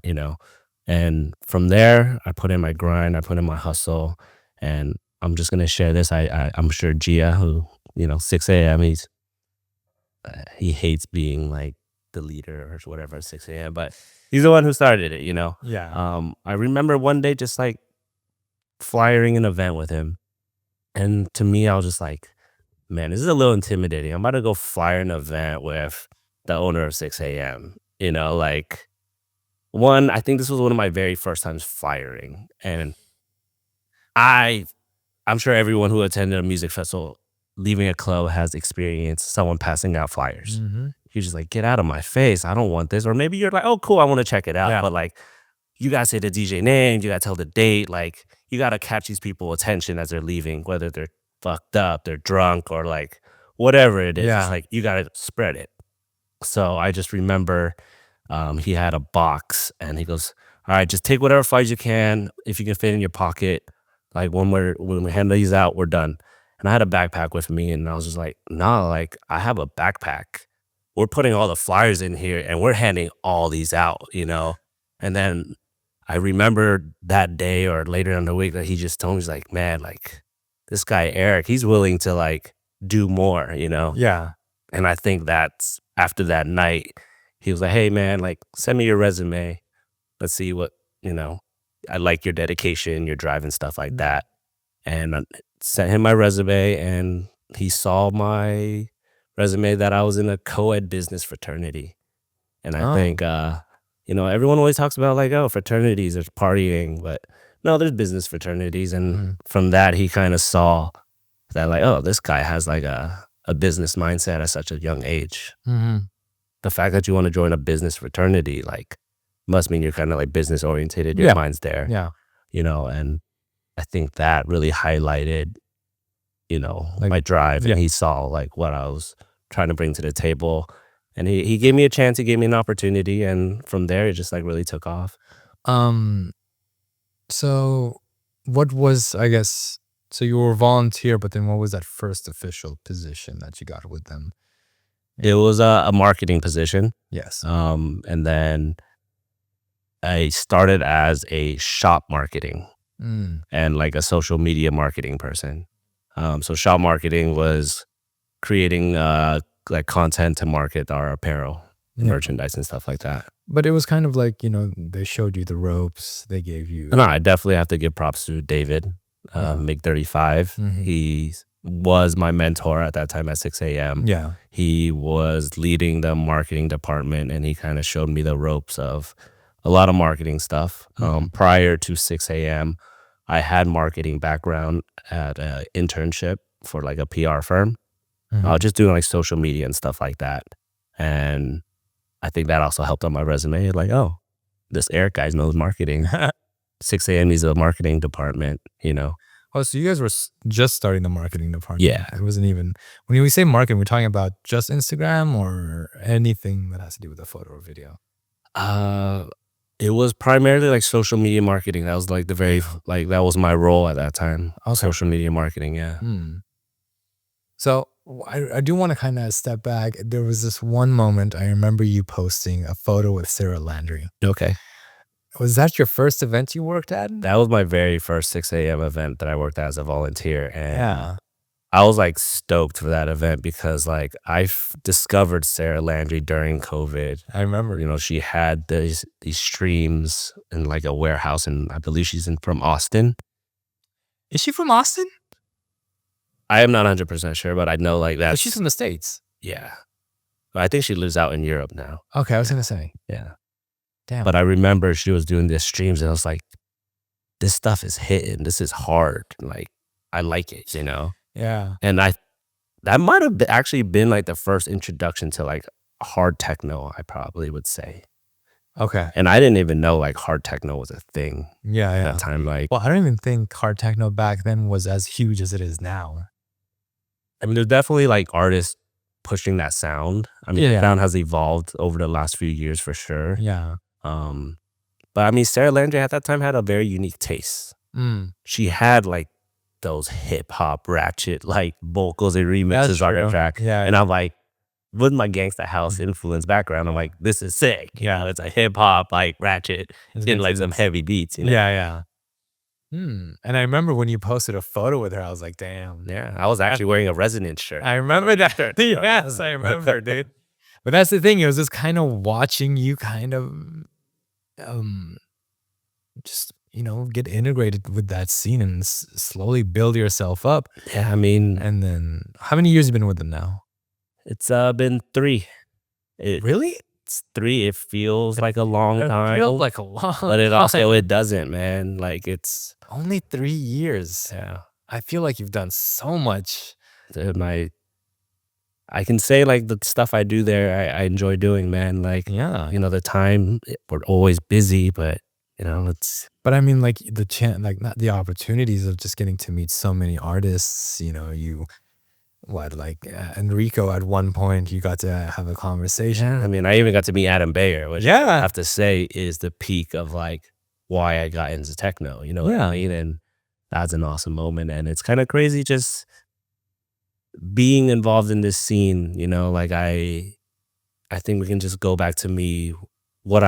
And from there, I put in my grind, I put in my hustle, and I'm just gonna share this. I'm sure Gia, who 6 a.m. He hates being like the leader or whatever at 6 a.m. But he's the one who started it. Yeah. I remember one day just like flyering an event with him, and to me, I was just like, man, this is a little intimidating. I'm about to go flyer an event with the owner of 6 a.m. Like, I think this was one of my very first times flyering, and I'm sure everyone who attended a music festival, leaving a club, has experienced someone passing out flyers. You're just like, get out of my face. I don't want this. Or maybe you're like, oh, cool, I want to check it out. Yeah. But like, you got to say the DJ name. You got to tell the date. Like, you got to catch these people's attention as they're leaving, whether they're fucked up, they're drunk, or like whatever it is. Yeah. It's like, you got to spread it. So I just remember he had a box, and he goes, all right, just take whatever flyers you can. If you can fit in your pocket. Like, when we hand these out, we're done. And I had a backpack with me, and I was just like, nah, like, I have a backpack. We're putting all the flyers in here, and we're handing all these out, And then I remember that day or later in the week that he just told me, he's like, man, like, this guy Eric, he's willing to like do more, Yeah. And I think that's after that night, he was like, hey man, like, send me your resume. Let's see what, I like your dedication, your drive and stuff like that. And I sent him my resume, and he saw my resume that I was in a co-ed business fraternity. And I think, everyone always talks about like, oh, fraternities, there's partying, but no, there's business fraternities. And from that, he kind of saw that like, oh, this guy has like a business mindset at such a young age. The fact that you want to join a business fraternity, like, must mean you're kind of like business oriented. Your mind's there. Yeah. And I think that really highlighted, Like, my drive. yeah. And he saw like what I was trying to bring to the table. And he gave me a chance, he gave me an opportunity. And from there, it just like really took off. So what was, I guess, so you were a volunteer, but then what was that first official position that you got with them? It was a marketing position. Yes. And then I started as a shop marketing and like a social media marketing person. So shop marketing was creating like content to market our apparel, merchandise and stuff like that. But it was kind of like, they showed you the ropes, they gave you. No, I definitely have to give props to David, MiG35. He was my mentor at that time at 6 a.m. Yeah. He was leading the marketing department, and he kind of showed me the ropes of a lot of marketing stuff. Prior to 6 a.m., I had marketing background at an internship for like a PR firm. Just doing like social media and stuff like that. And I think that also helped on my resume. Like, oh, this Eric guy knows marketing. 6 a.m. is a marketing department, Oh, so you guys were just starting the marketing department. Yeah. It wasn't even, when we say marketing, we're talking about just Instagram or anything that has to do with the photo or video. Uh, it was primarily like social media marketing. That was like the very like that was my role at that time. Okay. Social media marketing, yeah. So I do want to kind of step back. There was this one moment I remember you posting a photo with Sarah Landry. Okay. Was that your first event you worked at? That was my very first 6 a.m. event that I worked at as a volunteer. And Yeah. I was like stoked for that event because like I discovered Sarah Landry during COVID. I remember. You know, she had these streams in like a warehouse, and I believe she's from Austin. Is she from Austin? I am not 100% sure, but I know like that. But she's from the States. Yeah. But I think she lives out in Europe now. Okay, I was going to say. Yeah. Damn. But I remember she was doing these streams, and I was like, this stuff is hitting. This is hard. Like, I like it, you know? Yeah. And that might have actually been like the first introduction to like hard techno, I probably would say. Okay. And I didn't even know like hard techno was a thing Yeah, at yeah. that time. Like, Well, I don't even think hard techno back then was as huge as it is now. I mean, there's definitely like artists pushing that sound. I mean, the sound has evolved over the last few years for sure. Yeah. But I mean, Sarah Landry at that time had a very unique taste. She had like those hip hop ratchet like vocals and remixes on her track. Yeah. And I'm like, with my gangsta house influence background, I'm like, this is sick. Yeah, it's a hip hop like ratchet, in like some heavy beats. You know? Yeah, yeah. And I remember when you posted a photo with her, I was like, damn. Yeah, I was actually wearing a Resonance shirt. I remember that. Yes, I remember, dude. But that's the thing. It was just kind of watching you kind of just, you know, get integrated with that scene and slowly build yourself up. Yeah, I mean. And then how many years have you been with them now? It's been 3. Really? It's 3. It feels like a long time. It feels like a long but it also, it doesn't, man. Like it's only 3 years. Yeah. I feel like you've done so much. I can say like the stuff I do there, I enjoy doing, man. Like, Yeah. you know, the time, we're always busy, but you know, but I mean, like the chance, like not the opportunities of just getting to meet so many artists, you know, Enrico at one point, you got to have a conversation. I mean, I even got to meet Adam Bayer, which Yeah. I have to say is the peak of like why I got into techno, you know what I mean? And that's an awesome moment. And it's kind of crazy just being involved in this scene, you know, like I think we can just go back to me, what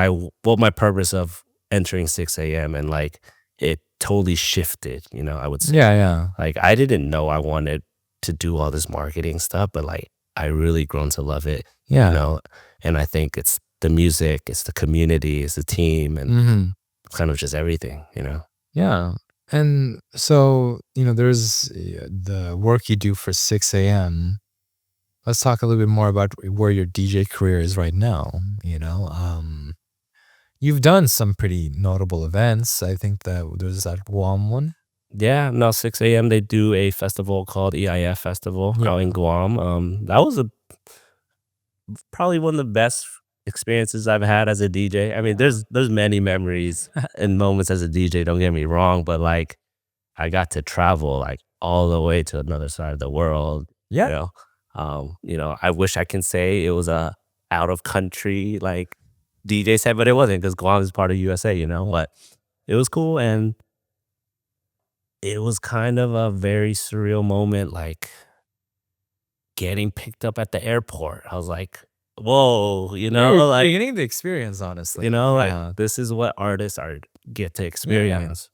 my purpose of entering 6 a.m. and like it totally shifted, you know, I would say. Yeah, yeah. Like I didn't know I wanted to do all this marketing stuff, but like I really grown to love it. Yeah. You know, and I think it's the music, it's the community, it's the team, and kind of just everything, you know. Yeah. And so, you know, there's the work you do for 6 a.m. Let's talk a little bit more about where your DJ career is right now. You know, you've done some pretty notable events. I think that there's that Guam one. Yeah, no, 6 a.m. they do a festival called EIF Festival out in Guam. That was probably one of the best experiences I've had as a DJ. I mean, there's many memories and moments as a DJ, don't get me wrong, but like I got to travel like all the way to another side of the world. Yeah. You know, I wish I can say it was a out of country like DJ set, but it wasn't because Guam is part of USA, you know, but it was cool. And it was kind of a very surreal moment, like getting picked up at the airport. I was like, whoa, you know, You're like, getting the experience, honestly. you know, like this is what artists get to experience.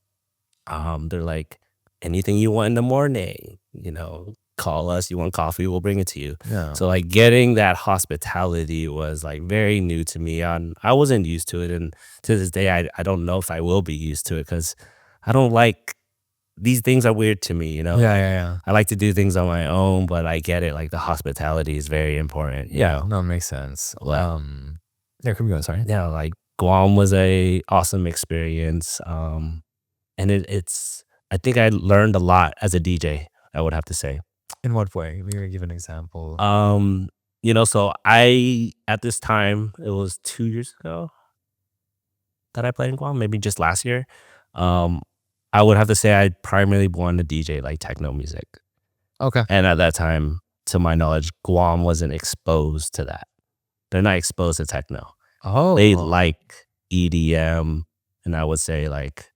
They're like, anything you want in the morning, you know, call us, you want coffee, we'll bring it to you. Yeah. So like getting that hospitality was like very new to me. I wasn't used to it. And to this day, I don't know if I will be used to it because I don't like, these things are weird to me, you know? Yeah. I like to do things on my own, but I get it. Like the hospitality is very important. You know? No, it makes sense. Yeah, keep going, sorry. Yeah, like Guam was a awesome experience. And it's, I think I learned a lot as a DJ, I would have to say. In what way? We're gonna give an example. You know, so at this time, it was 2 years ago that I played in Guam, maybe just last year. I would have to say I primarily wanted to DJ like techno music. Okay. And at that time, to my knowledge, Guam wasn't exposed to that. They're not exposed to techno. Oh. They like EDM, and I would say like,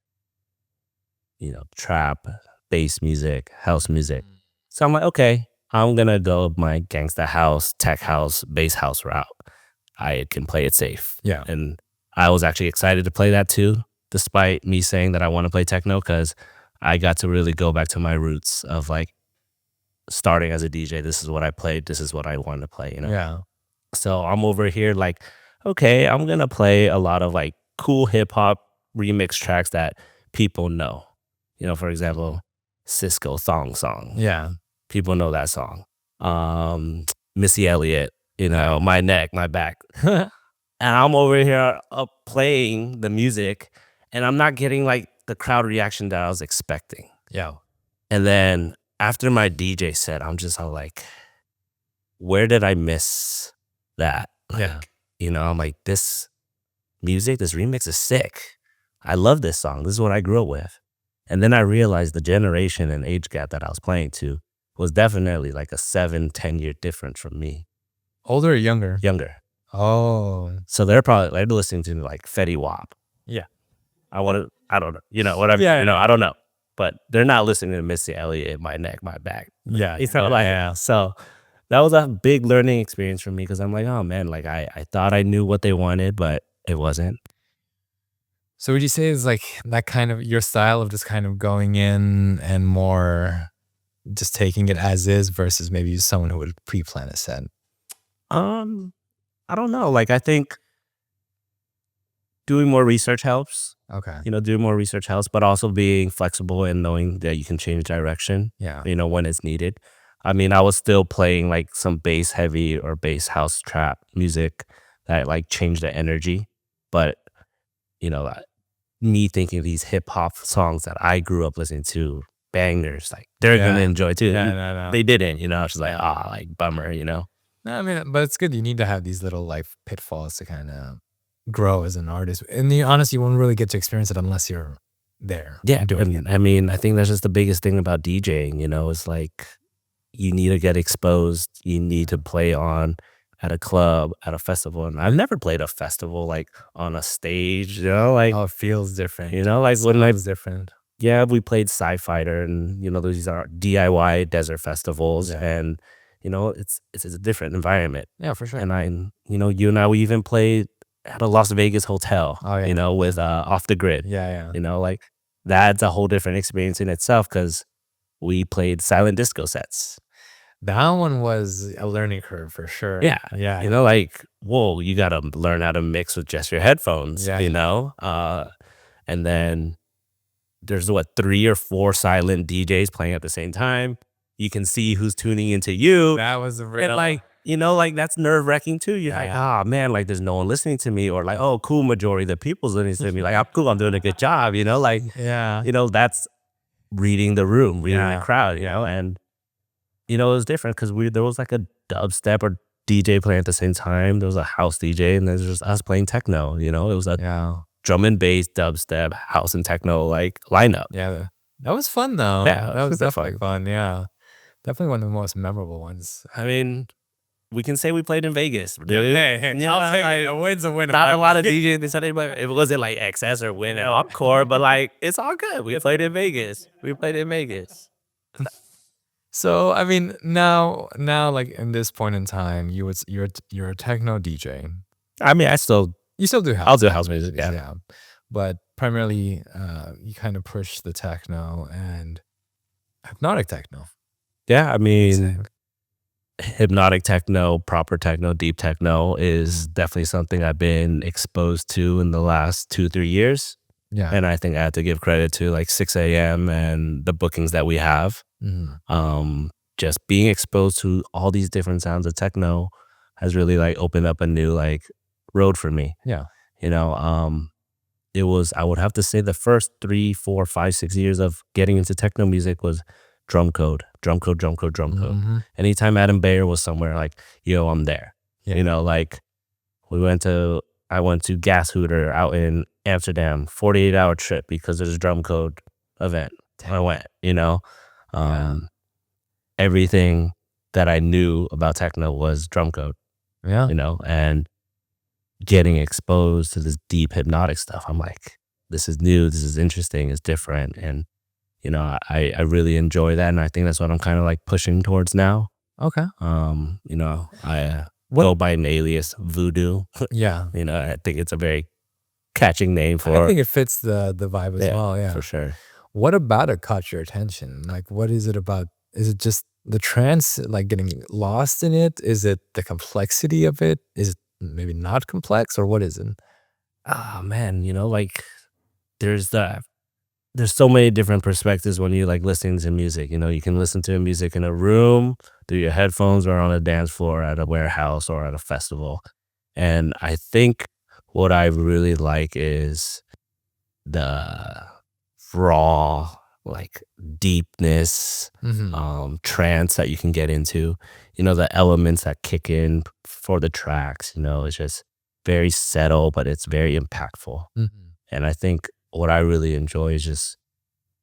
trap, bass music, house music. So I'm like, okay, I'm gonna go my gangsta house, tech house, bass house route. I can play it safe. Yeah. And I was actually excited to play that too, despite me saying that I want to play techno, because I got to really go back to my roots of like starting as a DJ. This is what I played. This is what I wanted to play, Yeah. So I'm over here like, okay, I'm going to play a lot of like cool hip hop remix tracks that people know. For example, Cisco Song. Yeah. People know that song. Missy Elliott, My Neck, My Back. And I'm over here playing the music, and I'm not getting like the crowd reaction that I was expecting. Yeah. And then after my DJ set, I'm just all like, where did I miss that? Yeah. I'm like, this music, this remix is sick. I love this song. This is what I grew up with. And then I realized the generation and age gap that I was playing to was definitely like a 7-10 year difference from me. Older or younger? Younger. Oh. So they're listening to like Fetty Wap. Yeah. I don't know. Whatever. Yeah. I don't know. But they're not listening to Missy Elliott, My Neck, My Back. Yeah. So that was a big learning experience for me, because I'm like, oh man, like I thought I knew what they wanted, but it wasn't. So would you say is like that kind of your style of just kind of going in and more just taking it as is versus maybe someone who would pre-plan a set? I don't know. Like, I think doing more research helps. Okay. Doing more research helps, but also being flexible and knowing that you can change direction. Yeah. When it's needed. I mean, I was still playing like some bass heavy or bass house trap music that like changed the energy, but me thinking these hip hop songs that I grew up listening to, bangers, like they're gonna enjoy too. Yeah, no. They didn't. It's just like, like bummer. No, I mean, but it's good. You need to have these little life pitfalls to kind of grow as an artist. And honestly, you won't really get to experience it unless you're there. Yeah, doing it. I mean, I think that's just the biggest thing about DJing. It's like you need to get exposed. You need to play at a club, at a festival. And I've never played a festival like on a stage, like, oh, it feels different. Like when it's different. Yeah, we played Sci-Fighter, and these are DIY desert festivals, and it's a different environment. Yeah, for sure. And you and I, we even played at a Las Vegas hotel. Oh, yeah. With Off the Grid. Yeah. Like that's a whole different experience in itself, because we played silent disco sets. That one was a learning curve for sure. Yeah. Like, whoa, you got to learn how to mix with just your headphones, and then there's 3 or 4 silent DJs playing at the same time. You can see who's tuning into you. That was a real, and like, like that's nerve wracking too. You're like, oh man, like there's no one listening to me, or like, oh, cool, majority of the people's listening to me. Like, I'm cool, I'm doing a good job, like, that's reading the room, reading the crowd, and it was different because there was like a dubstep or DJ playing at the same time. There was a house DJ, and there's just us playing techno. It was a drum and bass, dubstep, house and techno like lineup. Yeah, that was fun though. Yeah, that was definitely fun. Yeah, definitely one of the most memorable ones. I mean, we can say we played in Vegas. Hey, a win's a win. Not a lot of DJs decided, but it wasn't like XS or Win and Encore, but like it's all good. We played in Vegas. So I mean, now, like in this point in time, you're a techno DJ. I mean, you still do house. I'll do house music, yeah. But primarily, you kind of push the techno and hypnotic techno. Yeah, I mean, hypnotic techno, proper techno, deep techno is definitely something I've been exposed to in the last 2-3 years. Yeah, and I think I have to give credit to like 6 a.m. and the bookings that we have. Just being exposed to all these different sounds of techno has really like opened up a new like road for me. Yeah. It was, I would have to say the first 3, 4, 5, 6 years of getting into techno music was drum code. Anytime Adam Bayer was somewhere, like, yo, I'm there. Like I went to Gas Hooter out in Amsterdam, 48-hour trip because there's drum code event. I Dang. went, Yeah. everything that I knew about techno was drum code, Yeah. and getting exposed to this deep hypnotic stuff. I'm like, this is new, this is interesting, it's different. And, I really enjoy that. And I think that's what I'm kind of like pushing towards now. Okay. I What? go by an alias Voodoo. Yeah. I think it's a very catching name I for, think it fits the vibe as yeah, well. for Yeah. sure. What about it caught your attention? Like, what is it about? Is it just the trance, like getting lost in it? Is it the complexity of it? Is it maybe not complex, or what is it? Oh man, like there's the there's so many different perspectives when you like listening to music. You can listen to music in a room, through your headphones, or on a dance floor at a warehouse or at a festival. And I think what I really like is the raw, like deepness, Mm-hmm. trance that you can get into. The elements that kick in for the tracks. It's just very subtle, but it's very impactful. Mm-hmm. And I think what I really enjoy is just,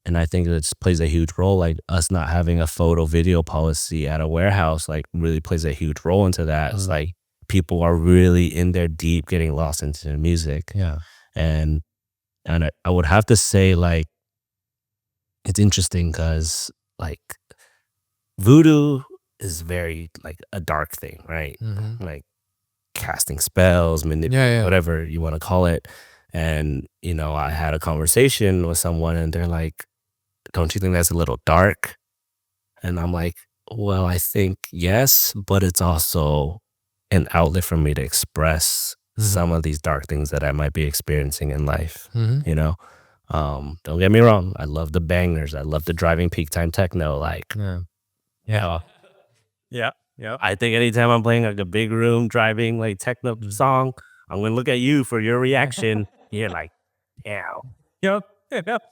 and I think it plays a huge role, like us not having a photo video policy at a warehouse, like really plays a huge role into that. It's like people are really in there deep, getting lost into the music. Yeah. And I would have to say, like, it's interesting because like voodoo is very like a dark thing, right? Mm-hmm. Like casting spells, Yeah. Yeah. whatever you want to call it. And I had a conversation with someone, and they're like, "Don't you think that's a little dark?" And I'm like, "Well, I think yes, but it's also an outlet for me to express Mm-hmm. some of these dark things that I might be experiencing in life." Mm-hmm. You know, don't get me wrong. I love the bangers. I love the driving peak time techno. Like, Yeah. Yeah. uh, Yeah. Yeah. I think anytime I'm playing like a big room driving like techno song, I'm gonna look at you for your reaction. You're like, "Damn, Yep. Yep.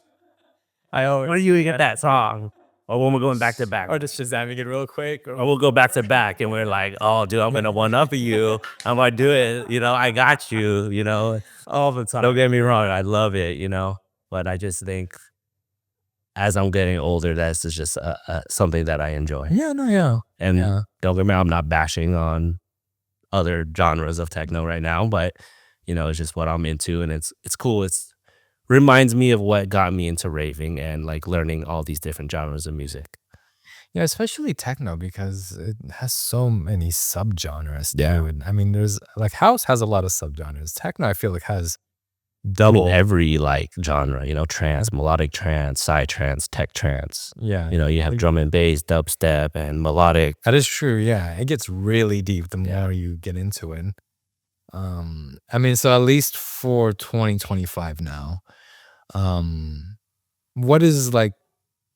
I always. when are you gonna get that song?" Or when we're going back to back. Or just Shazamming it real quick. Or we'll go back to back and we're like, "Oh, dude, I'm gonna one up you. I'm gonna do it. I got you. All the time. Don't get me wrong, I love it. But I just think as I'm getting older, that's just something that I enjoy. Yeah. No. Yeah. And Yeah. don't get me wrong, I'm not bashing on other genres of techno right now, but it's just what I'm into, and it's cool. It's reminds me of what got me into raving and like learning all these different genres of music. Yeah, especially techno because it has so many subgenres Yeah. to it. I mean, there's like house has a lot of subgenres. Techno, I feel like has I mean, double. every like genre, trance, melodic trance, psy trance, tech trance. Yeah, You have like, drum and bass, dubstep, and melodic. that is true. Yeah, it gets really deep the Yeah. more you get into it. I mean, so at least for 2025 now, what is like?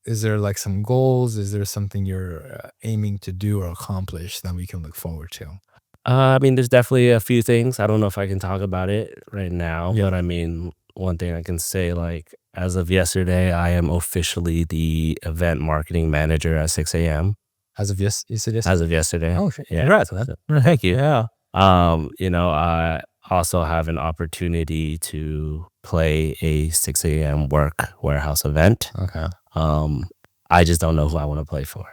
Is there like some goals? Is there something you're aiming to do or accomplish that we can look forward to? I mean, there's definitely a few things. I don't know if I can talk about it right now, Yeah. but I mean, one thing I can say, like, as of yesterday, I am officially the event marketing manager at 6 a.m. As of you said yes. as of yesterday. Oh, shit. Yeah. Congrats on that. Thank you. Yeah. I also have an opportunity to play a 6 a.m. work warehouse event. Okay. I just don't know who I want to play for.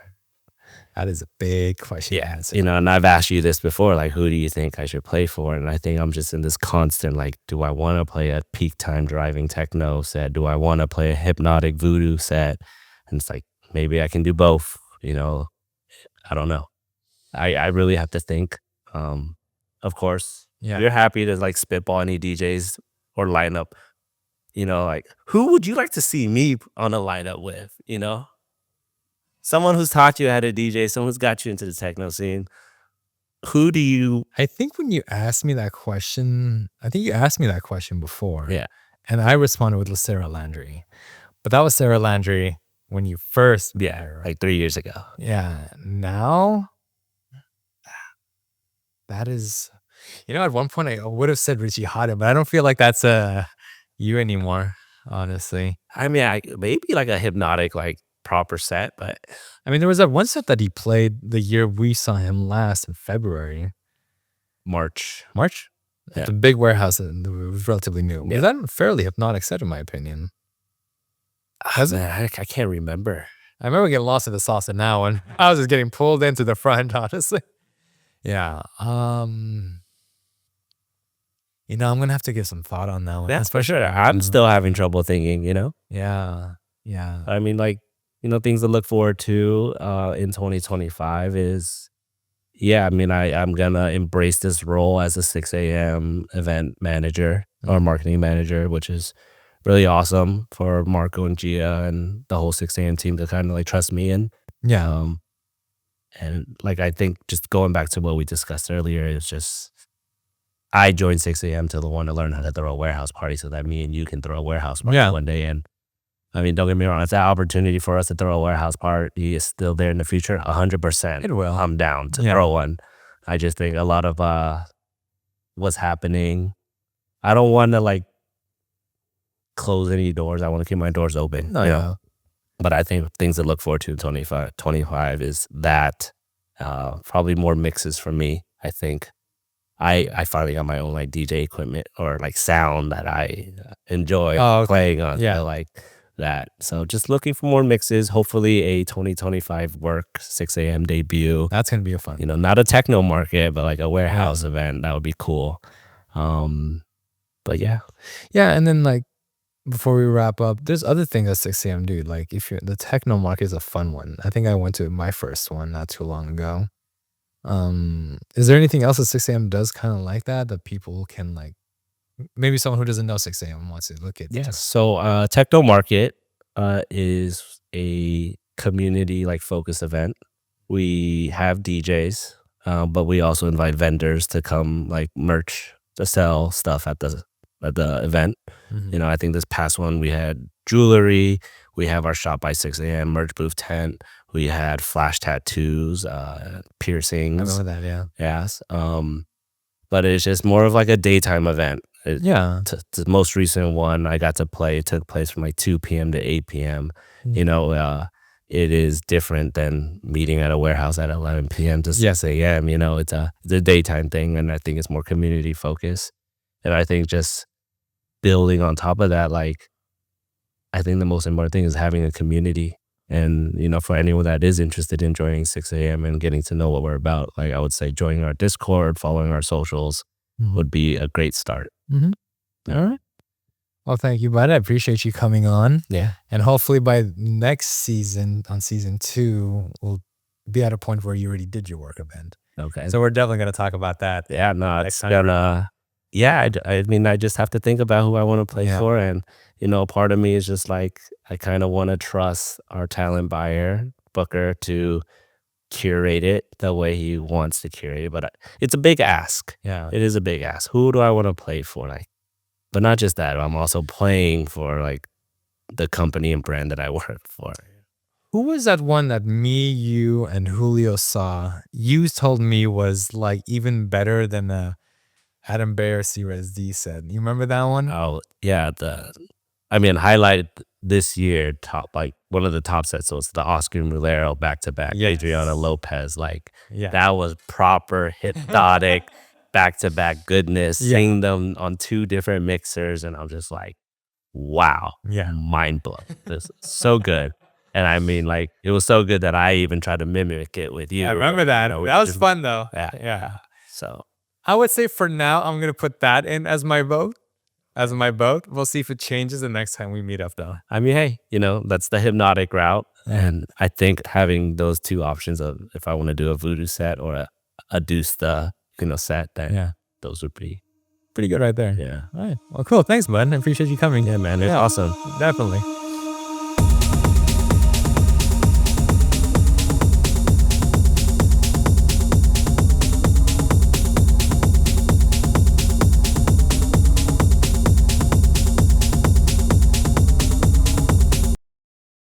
That is a big question. Yeah. And I've asked you this before, like, who do you think I should play for? And I think I'm just in this constant, like, do I want to play a peak time driving techno set? Do I want to play a hypnotic voodoo set? And it's like, maybe I can do both, I don't know. I really have to think. Of course, Yeah. you're happy to like spitball any DJs or lineup. Like, who would you like to see me on a lineup with? Someone who's taught you how to DJ, someone who's got you into the techno scene. Who do you? I think when you asked me that question, I think you asked me that question before. Yeah, And I responded with Sarah Landry. But that was Sarah Landry when you first met her. like 3 years ago. Yeah. Now, that is, at one point I would have said Richie Hada, but I don't feel like that's you anymore, honestly. I mean, maybe like a hypnotic, like proper set, but I mean, there was that one set that he played the year we saw him last in February. March. March? Yeah. At the big warehouse, and it was relatively new. Yeah. Was that a fairly hypnotic set, in my opinion? Man, I can't remember. I remember getting lost in the sauce in that one. I was just getting pulled into the front, honestly. Yeah. I'm gonna have to give some thought on that one. Yeah, for sure. I'm still having trouble thinking, Yeah. Yeah. I mean, like, things to look forward to in 2025 is, yeah, I mean, I'm gonna embrace this role as a 6 a.m. event manager or marketing manager, which is really awesome for Marco and Gia and the whole 6 a.m. team to kind of like trust me in. Yeah. And like, I think just going back to what we discussed earlier, it's just, I joined 6 a.m. to want to learn how to throw a warehouse party so that me and you can throw a warehouse party one day. And I mean, don't get me wrong, it's that opportunity for us to throw a warehouse party is still there in the future. 100%. It will. I'm down to throw one. I just think a lot of what's happening, I don't want to like close any doors. I want to keep my doors open. No, But I think things to look forward to in 25 is that probably more mixes for me. I think I finally got my own like DJ equipment or like sound that I enjoy playing on. Yeah. So, like that. So just looking for more mixes. Hopefully a 2025 work 6 a.m. debut. That's gonna be a fun. Not a techno market, but like a warehouse event. That would be cool. But yeah. Yeah, and then like before we wrap up, there's other things at 6 a.m. dude. Like if you're the techno market is a fun one. I think I went to my first one not too long ago. Is there anything else that 6 a.m. does kind of like that people can like, maybe someone who doesn't know 6 a.m. wants to look at? Yes. So Techno Market is a community like focused event. We have DJs, but we also invite vendors to come like merch to sell stuff at the event. I think this past one we had jewelry. We have our Shop by 6 a.m. merch booth tent. We had flash tattoos, piercings. I remember that, yeah. Yes. But it's just more of like a daytime event. The most recent one I got to play took place from like 2 p.m. to 8 p.m. It is different than meeting at a warehouse at 11 p.m. to 6 a.m. It's a daytime thing, and I think it's more community focused. And I think just building on top of that, like, I think the most important thing is having a community. And, for anyone that is interested in joining 6 a.m. and getting to know what we're about, like I would say joining our Discord, following our socials would be a great start. All right. Well, thank you, bud. I appreciate you coming on. Yeah. And hopefully by next season, on season 2, we'll be at a point where you already did your work event. Okay. So we're definitely going to talk about that. Yeah, no, it's gonna, I mean, I just have to think about who I want to play for. And, part of me is just like, I kind of want to trust our talent buyer, Booker, to curate it the way he wants to curate it. But it's a big ask. Yeah. It is a big ask. Who do I want to play for? Like, but not just that, I'm also playing for like the company and brand that I work for. Who was that one that me, you, and Julio saw? You told me was like even better than the Adam Bear CRSD said. You remember that one? Oh, yeah. Highlighted this year, like one of the top sets. So it's the Oscar Mulero back-to-back, Adriana Lopez. Like, that was proper hypnotic back-to-back goodness. Seeing them on 2 different mixers, and I'm just like, wow. Yeah. Mind blown. This is so good. And I mean, like, it was so good that I even tried to mimic it with you. I remember that. That was fun, though. Yeah. So I would say for now, I'm going to put that in as my vote. We'll see if it changes the next time we meet up, though. I mean, hey, that's the hypnotic route. And I think having those 2 options of if I want to do a voodoo set or a Doostah, set, then those would be pretty good right there. Yeah. All right. Well, cool. Thanks, bud. I appreciate you coming. Yeah, man. It's awesome. Definitely.